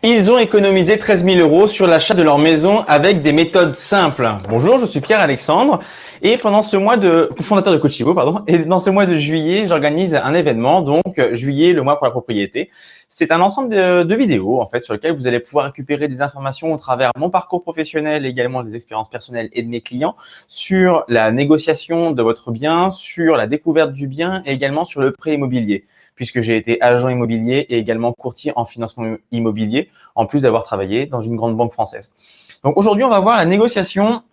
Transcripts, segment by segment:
Ils ont économisé 13 000 € sur l'achat de leur maison avec des méthodes simples. Bonjour, je suis Pierre-Alexandre et pendant ce mois de fondateur de Coachivo, pardon, et dans ce mois de juillet, j'organise un événement, donc juillet, le mois pour la propriété. C'est un ensemble de vidéos en fait sur lesquelles vous allez pouvoir récupérer des informations au travers de mon parcours professionnel, également des expériences personnelles et de mes clients sur la négociation de votre bien, sur la découverte du bien et également sur le prêt immobilier, puisque j'ai été agent immobilier et également courtier en financement immobilier, en plus d'avoir travaillé dans une grande banque française. Donc aujourd'hui, on va voir la négociation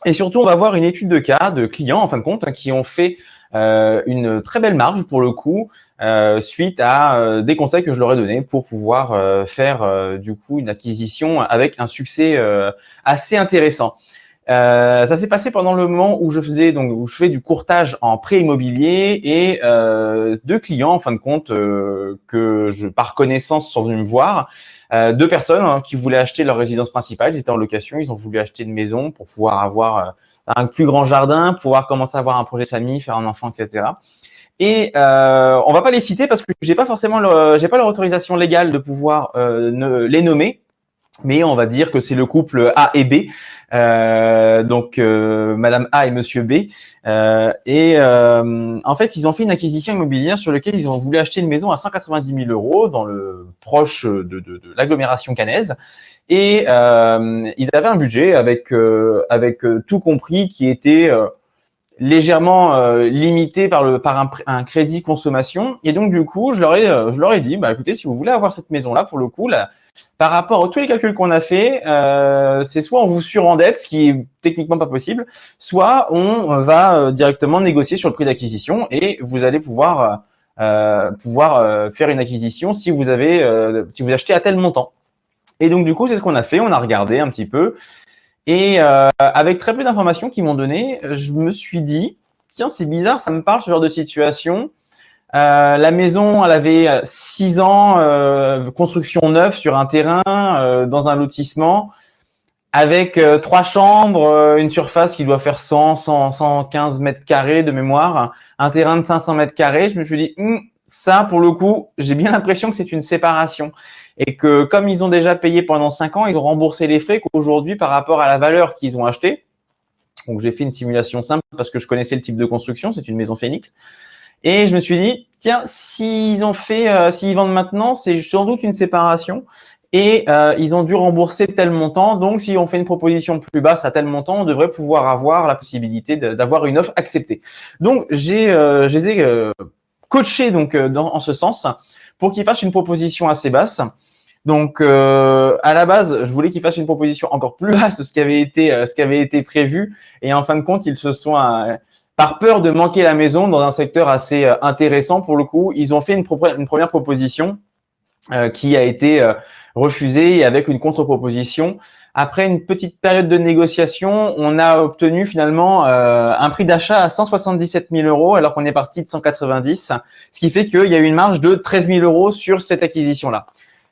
et surtout, on va voir une étude de cas de clients, en fin de compte, qui ont fait une très belle marge pour le coup, suite à des conseils que je leur ai donnés pour pouvoir faire du coup une acquisition avec un succès assez intéressant. Ça s'est passé pendant le moment où je fais du courtage en prêt immobilier et deux clients en fin de compte que je par connaissance sont venus me voir, deux personnes qui voulaient acheter leur résidence principale, ils étaient en location, ils ont voulu acheter une maison pour pouvoir avoir un plus grand jardin, pouvoir commencer à avoir un projet de famille, faire un enfant, etc. Et on va pas les citer parce que j'ai pas leur autorisation légale de pouvoir les nommer. Mais on va dire que c'est le couple A et B, Madame A et Monsieur B. En fait, ils ont fait une acquisition immobilière sur laquelle ils ont voulu acheter une maison à 190 000 € dans le proche de l'agglomération caennaise. Et ils avaient un budget avec tout compris qui était légèrement limité par un crédit consommation. Et donc du coup, je leur ai dit, bah écoutez, si vous voulez avoir cette maison là, pour le coup, là, par rapport à tous les calculs qu'on a fait, c'est soit on vous surendette, ce qui est techniquement pas possible, soit on va directement négocier sur le prix d'acquisition et vous allez pouvoir faire une acquisition si vous achetez à tel montant. Et donc du coup, c'est ce qu'on a fait. On a regardé un petit peu. Et avec très peu d'informations qu'ils m'ont donné, je me suis dit, tiens, c'est bizarre, ça me parle ce genre de situation. La maison, elle avait 6 ans, construction neuve sur un terrain, dans un lotissement, avec 3 chambres, une surface qui doit faire 115 mètres carrés de mémoire, un terrain de 500 mètres carrés. Je me suis dit, ça, pour le coup, j'ai bien l'impression que c'est une séparation. Et que comme ils ont déjà payé pendant 5 ans, ils ont remboursé les frais qu'aujourd'hui, par rapport à la valeur qu'ils ont acheté. Donc, j'ai fait une simulation simple parce que je connaissais le type de construction. C'est une maison Phoenix. Et je me suis dit, tiens, s'ils vendent maintenant, c'est sans doute une séparation. Et ils ont dû rembourser tel montant. Donc, si on fait une proposition plus basse à tel montant, on devrait pouvoir avoir la possibilité d'avoir une offre acceptée. Donc, je les ai coachés en ce sens pour qu'ils fassent une proposition assez basse. Donc, à la base, je voulais qu'ils fassent une proposition encore plus basse de ce qui avait été prévu. Et en fin de compte, ils se sont, par peur de manquer la maison dans un secteur assez intéressant pour le coup, ils ont fait une première proposition qui a été refusée avec une contre-proposition. Après une petite période de négociation, on a obtenu finalement un prix d'achat à 177 000 € alors qu'on est parti de 190, ce qui fait qu'il y a eu une marge de 13 000 € sur cette acquisition-là.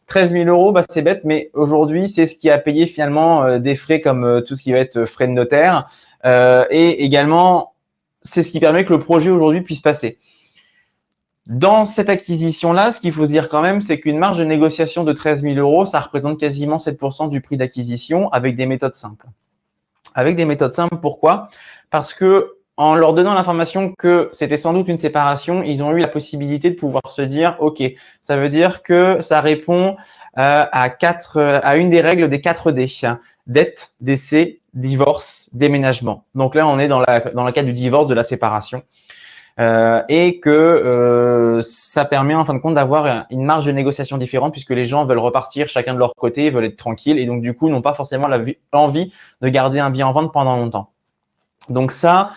13 000 €, bah c'est bête, mais aujourd'hui, c'est ce qui a payé finalement des frais comme tout ce qui va être frais de notaire et également, c'est ce qui permet que le projet aujourd'hui puisse passer. Dans cette acquisition-là, ce qu'il faut se dire quand même, c'est qu'une marge de négociation de 13 000 €, ça représente quasiment 7% du prix d'acquisition avec des méthodes simples. Avec des méthodes simples, pourquoi ? Parce que en leur donnant l'information que c'était sans doute une séparation, ils ont eu la possibilité de pouvoir se dire, OK, ça veut dire que ça répond à une des règles des 4 D. Dette, décès, divorce, déménagement. Donc là, on est dans le cas du divorce, de la séparation. Et que ça permet en fin de compte d'avoir une marge de négociation différente puisque les gens veulent repartir chacun de leur côté, veulent être tranquilles et donc du coup n'ont pas forcément l'envie de garder un bien en vente pendant longtemps. Donc ça,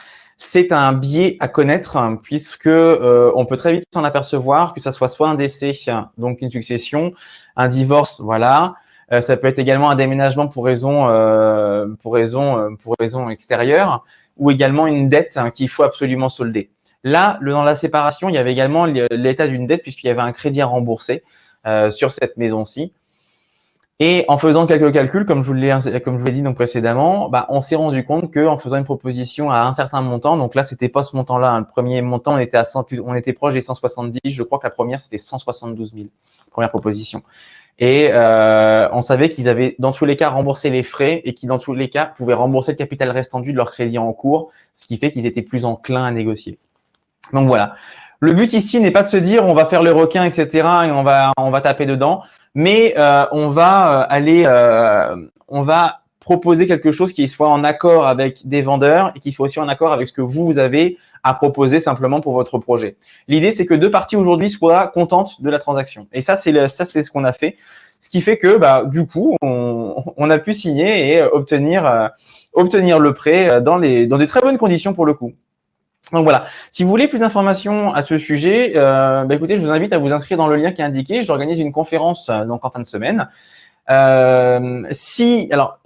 c'est un biais à connaître puisque on peut très vite s'en apercevoir que ça soit un décès, donc une succession, un divorce, voilà. Ça peut être également un déménagement pour raison extérieure ou également une dette qu'il faut absolument solder. Là, dans la séparation, il y avait également l'état d'une dette puisqu'il y avait un crédit à rembourser sur cette maison-ci. Et en faisant quelques calculs, comme je vous l'ai dit donc précédemment, bah, on s'est rendu compte qu'en faisant une proposition à un certain montant, donc là, c'était pas ce montant-là. Le premier montant, on était proche des 170. Je crois que la première, c'était 172 000, première proposition. Et on savait qu'ils avaient dans tous les cas remboursé les frais et qui dans tous les cas pouvaient rembourser le capital restant dû de leur crédit en cours, ce qui fait qu'ils étaient plus enclins à négocier. Donc voilà. Le but ici n'est pas de se dire on va faire le requin, etc. et on va taper dedans, mais on va on va proposer quelque chose qui soit en accord avec des vendeurs et qui soit aussi en accord avec ce que vous avez à proposer simplement pour votre projet. L'idée, c'est que deux parties aujourd'hui soient contentes de la transaction. Et ça, c'est ce qu'on a fait. Ce qui fait que, du coup, on a pu signer et obtenir le prêt dans des très bonnes conditions pour le coup. Donc voilà, si vous voulez plus d'informations à ce sujet, écoutez, je vous invite à vous inscrire dans le lien qui est indiqué. J'organise une conférence donc en fin de semaine. Alors,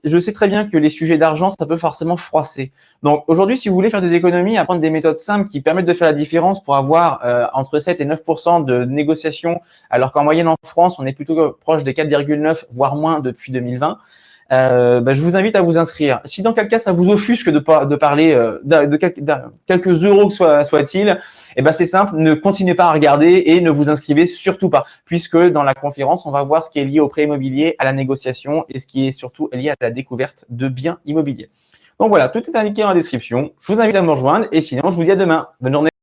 je sais très bien que les sujets d'argent, ça peut forcément froisser. Donc aujourd'hui, si vous voulez faire des économies, apprendre des méthodes simples qui permettent de faire la différence pour avoir entre 7 et 9% de négociation, alors qu'en moyenne en France, on est plutôt proche des 4,9, voire moins depuis 2020. Je vous invite à vous inscrire. Si dans quel cas ça vous offusque de parler de quelques euros que soit-il, c'est simple, ne continuez pas à regarder et ne vous inscrivez surtout pas, puisque dans la conférence, on va voir ce qui est lié au prêt immobilier, à la négociation et ce qui est surtout lié à la découverte de biens immobiliers. Donc voilà, tout est indiqué dans la description. Je vous invite à me rejoindre et sinon, je vous dis à demain. Bonne journée.